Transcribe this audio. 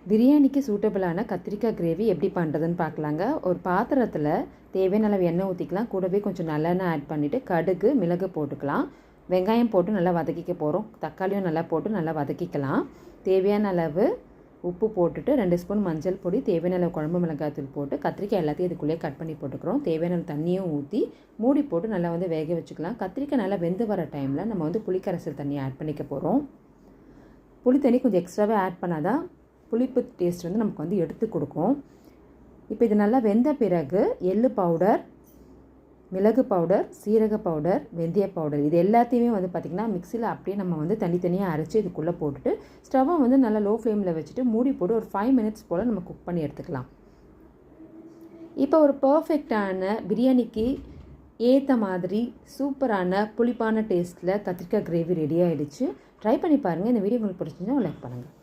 பிரியாணிக்கு சூட்டபிளான கத்திரிக்காய் கிரேவி எப்படி பண்ணுறதுன்னு பார்க்கலாங்க. ஒரு பாத்திரத்தில் தேவையான அளவு எண்ணெய் ஊற்றிக்கலாம். கூடவே கொஞ்சம் நல்லெண்ணெய் ஆட் பண்ணிவிட்டு கடுகு மிளகு போட்டுக்கலாம். வெங்காயம் போட்டு நல்லா வதக்கிக்க போகிறோம். தக்காளியும் நல்லா போட்டு நல்லா வதக்கிக்கலாம். தேவையான அளவு உப்பு போட்டுட்டு 2 ஸ்பூன் மஞ்சள் பொடி, தேவையான அளவு குழம்பு மிளகாய்த்தூள் போட்டு கத்திரிக்காய் எல்லாத்தையும் இதுக்குள்ளேயே கட் பண்ணி போட்டுக்கிறோம். தேவையான அளவு தண்ணியும் ஊற்றி மூடி போட்டு நல்லா வேக வச்சுக்கலாம். கத்திரிக்காய் நல்லா வெந்து வர டைமில் நம்ம புளிக்கரைசல் தண்ணியை ஆட் பண்ணிக்க போகிறோம். புளி தண்ணி கொஞ்சம் எக்ஸ்ட்ராவே ஆட் பண்ணாதான் புளிப்பு டேஸ்ட் நமக்கு எடுத்து கொடுக்கும். இப்போ இது நல்லா வெந்த பிறகு எள்ளு பவுடர், மிளகு பவுடர், சீரக பவுடர், வெந்தய பவுடர் இது எல்லாத்தையுமே பார்த்திங்கன்னா மிக்சியில் அப்படியே நம்ம தனித்தனியாக அரைச்சி இதுக்குள்ளே போட்டுட்டு ஸ்டவ்வை நல்லா லோ ஃப்ளேமில் வச்சுட்டு மூடி போட்டு ஒரு 5 மினிட்ஸ் போல் நம்ம குக் பண்ணி எடுத்துக்கலாம். இப்போ ஒரு பர்ஃபெக்டான பிரியாணிக்கு ஏற்ற மாதிரி சூப்பரான புளிப்பான டேஸ்ட்டில் கத்திரிக்காய் கிரேவி ரெடி ஆகிடுச்சு. ட்ரை பண்ணி பாருங்கள். இந்த வீடியோ உங்களுக்கு பிடிச்சிருந்தா லைக் பண்ணுங்கள்.